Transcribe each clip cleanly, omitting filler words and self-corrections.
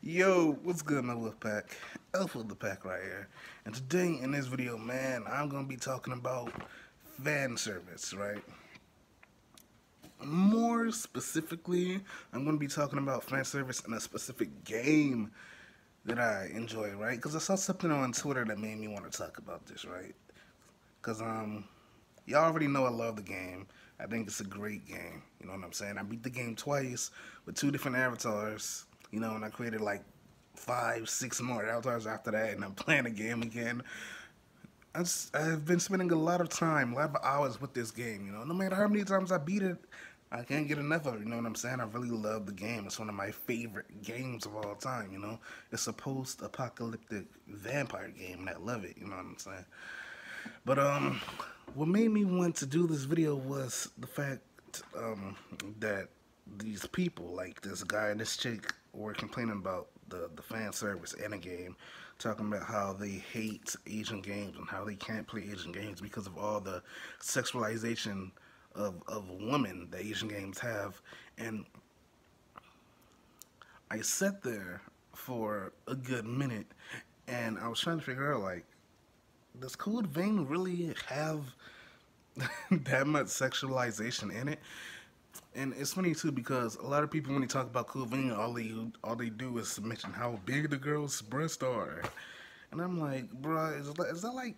Yo, what's good, my Wolf Pack? Elf of the Pack right here. And today in this video, man, I'm gonna be talking about fan service, right? More specifically, I'm gonna be talking about fan service in a specific game that I enjoy, right? Because I saw something on Twitter that made me want to talk about this, right? Because y'all already know I love the game. I think it's a great game. You know what I'm saying? I beat the game twice with two different avatars. You know, and I created like five, six more avatars after that, and I'm playing the game again. I've been spending a lot of time, a lot of hours with this game. You know, no matter how many times I beat it, I can't get enough of it. You know what I'm saying? I really love the game. It's one of my favorite games of all time. You know, it's a post-apocalyptic vampire game, and I love it. You know what I'm saying? But what made me want to do this video was the fact that these people, like this guy and this chick, were complaining about the fan service in a game, talking about how they hate Asian games and how they can't play Asian games because of all the sexualization of women that Asian games have. And I sat there for a good minute and I was trying to figure out, like, does Code Vein really have that much sexualization in it? And it's funny too because a lot of people when they talk about Code Vein, all they do is mention how big the girl's breasts are, and I'm like, bruh, is that like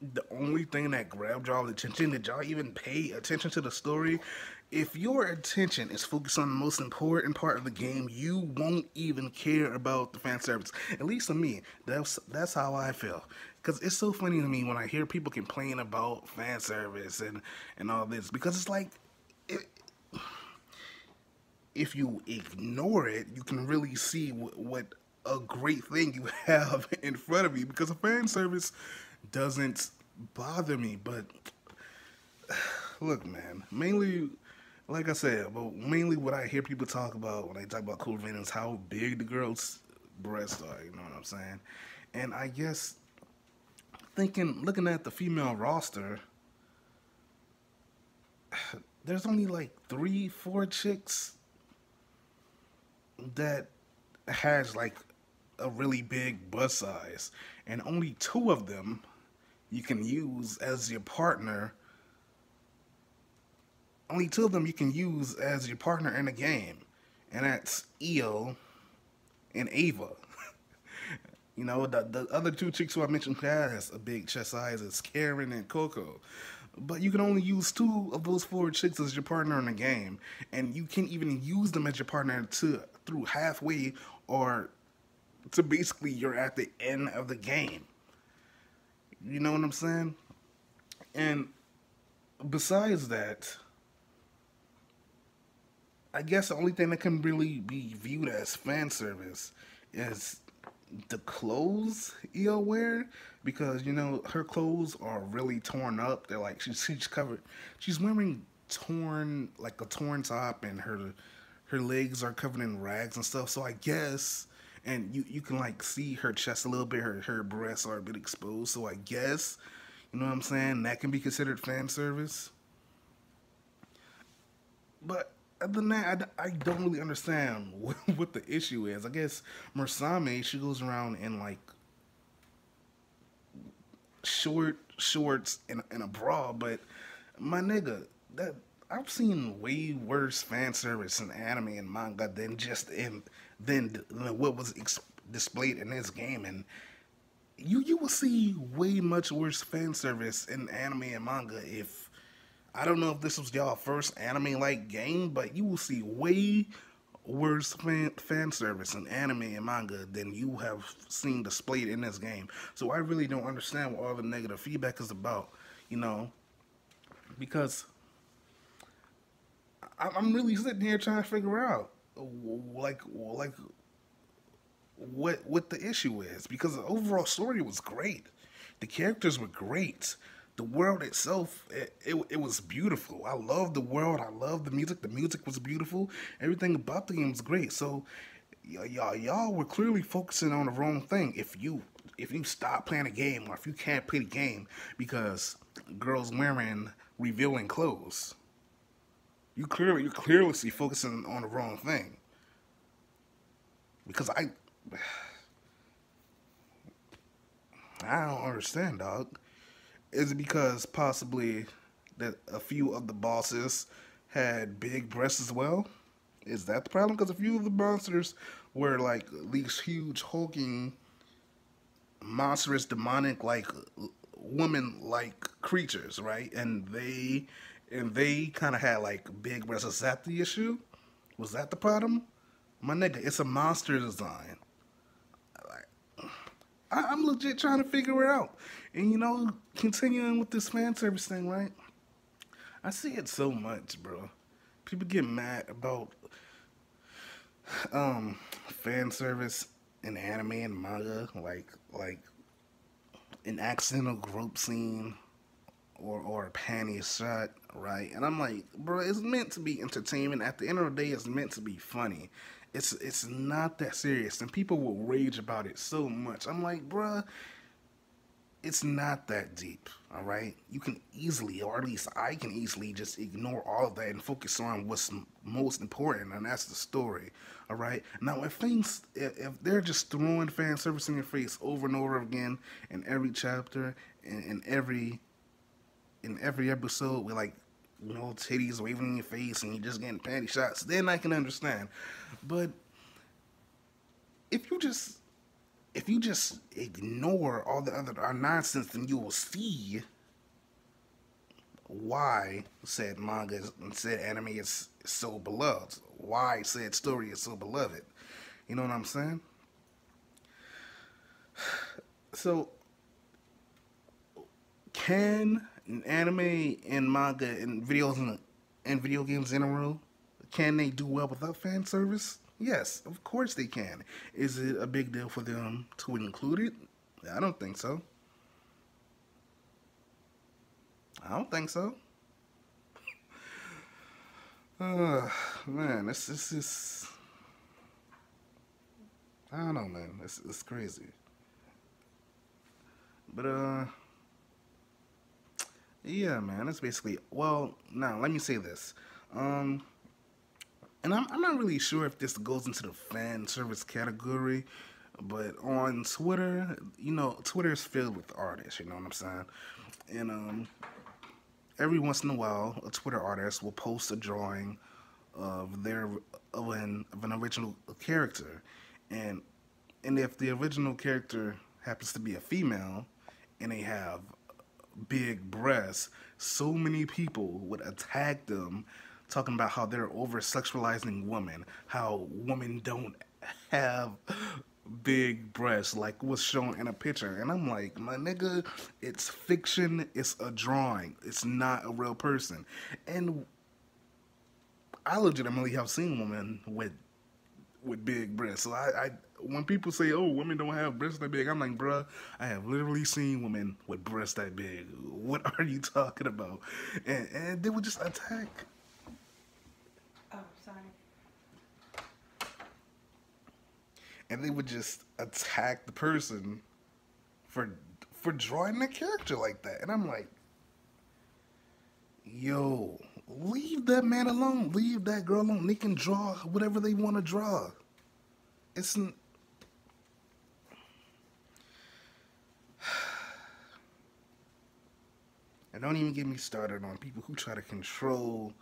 the only thing that grabbed y'all attention? Did y'all even pay attention to the story? If your attention is focused on the most important part of the game, you won't even care about the fan service. At least to me, that's how I feel. Cause it's so funny to me when I hear people complain about fan service and all this, because it's like, it, if you ignore it, you can really see what a great thing you have in front of you. Because a fan service doesn't bother me, but look, man, mainly, like I said, but mainly what I hear people talk about when they talk about Cool Vein is how big the girls' breasts are. You know what I'm saying? And I guess looking at the female roster, there's only like three, four chicks that has like a really big bust size, and only two of them you can use as your partner. Only two of them you can use as your partner in the game, and that's Io and Ava. You know, the other two chicks who I mentioned who has a big chest size is Karen and Coco. But you can only use two of those four chicks as your partner in the game, and you can't even use them as your partner to through halfway or to basically you're at the end of the game. You know what I'm saying? And besides that, I guess the only thing that can really be viewed as fan service is the clothes Io wear, because you know her clothes are really torn up. They're like she's covered. She's wearing a torn top, and her legs are covered in rags and stuff. So I guess, and you can like see her chest a little bit. Her breasts are a bit exposed. So I guess, you know what I'm saying, that can be considered fan service. But other than that, I don't really understand what the issue is. I guess Mursame, she goes around in like shorts and a bra, but my nigga, that I've seen way worse fan service in anime and manga than what was displayed in this game, and you will see way much worse fan service in anime and manga. If I don't know if this was y'all first anime like game, but you will see way worse fan service in anime and manga than you have seen displayed in this game. So I really don't understand what all the negative feedback is about, you know, because I'm really sitting here trying to figure out like what the issue is, because the overall story was great, the characters were great, the world itself it was beautiful. I loved the world. I loved the music. The music was beautiful. Everything about the game was great. So y'all were clearly focusing on the wrong thing. If you stop playing a game, or if you can't play the game because girls wearing revealing clothes, you clearly see focusing on the wrong thing. Because I don't understand, dog. Is it because possibly that a few of the bosses had big breasts as well? Is that the problem? Because a few of the monsters were like these huge hulking, monstrous, demonic, like woman-like creatures, right? And they kind of had like big breasts. Is that the issue? Was that the problem? My nigga, it's a monster design. I'm legit trying to figure it out. And continuing with this fan service thing, right? I see it so much, bro. People get mad about fan service in anime and manga, like an accidental group scene or a panty shot, right? And I'm like, bro, it's meant to be entertainment. At the end of the day, it's meant to be funny. It's not that serious, and people will rage about it so much. I'm like, bro, it's not that deep, all right? You can easily, or at least I can easily, just ignore all of that and focus on what's most important, and that's the story, all right? Now, if they're just throwing fan service in your face over and over again in every chapter, in every episode with like titties waving in your face and you just getting panty shots, then I can understand. But if you just ignore all the other nonsense, then you will see why said manga and said anime is so beloved. Why said story is so beloved. You know what I'm saying? So, can anime and manga and video games in a row, can they do well without fan service? Yes, of course they can. Is it a big deal for them to include it? I don't think so. I don't think so. Man, this is I don't know, man. It's crazy. But yeah, man. That's basically, well. Now let me say this. Um, and I'm not really sure if this goes into the fan service category, but on Twitter, Twitter is filled with artists. You know what I'm saying? And every once in a while, a Twitter artist will post a drawing of their of an original character, and if the original character happens to be a female, and they have big breasts, so many people would attack them, talking about how they're over sexualizing women, how women don't have big breasts like was shown in a picture. And I'm like, my nigga, it's fiction, it's a drawing, it's not a real person. And I legitimately have seen women with big breasts. So I when people say, "Oh, women don't have breasts that big," I'm like, bruh, I have literally seen women with breasts that big. What are you talking about? And they would just attack. Oh, sorry. And they would just attack the person for drawing a character like that. And I'm like, yo, leave that man alone. Leave that girl alone. They can draw whatever they want to draw. It's And don't even get me started on people who try to control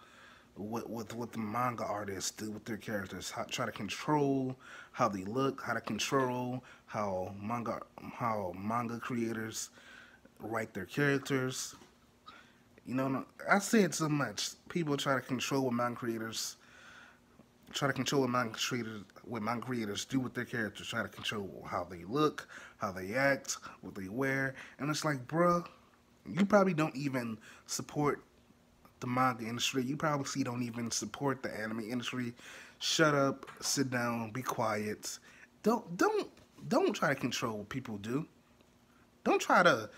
what the manga artists do with their characters. Try to control how they look, how to control how manga creators write their characters. I say it so much. People try to control what manga creators do with their characters. Try to control how they look, how they act, what they wear, and it's like, bruh, you probably don't even support the manga industry. You probably don't even support the anime industry. Shut up, sit down, be quiet. Don't try to control what people do. Don't try to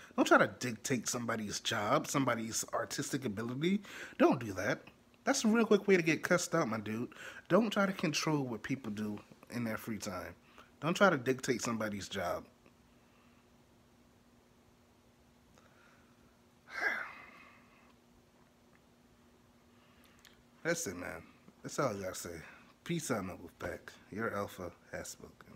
dictate somebody's job, somebody's artistic ability. Don't do that. That's a real quick way to get cussed out, my dude. Don't try to control what people do in their free time. Don't try to dictate somebody's job. That's it, man. That's all I gotta say. Peace out, Noble Pack. Your alpha has spoken.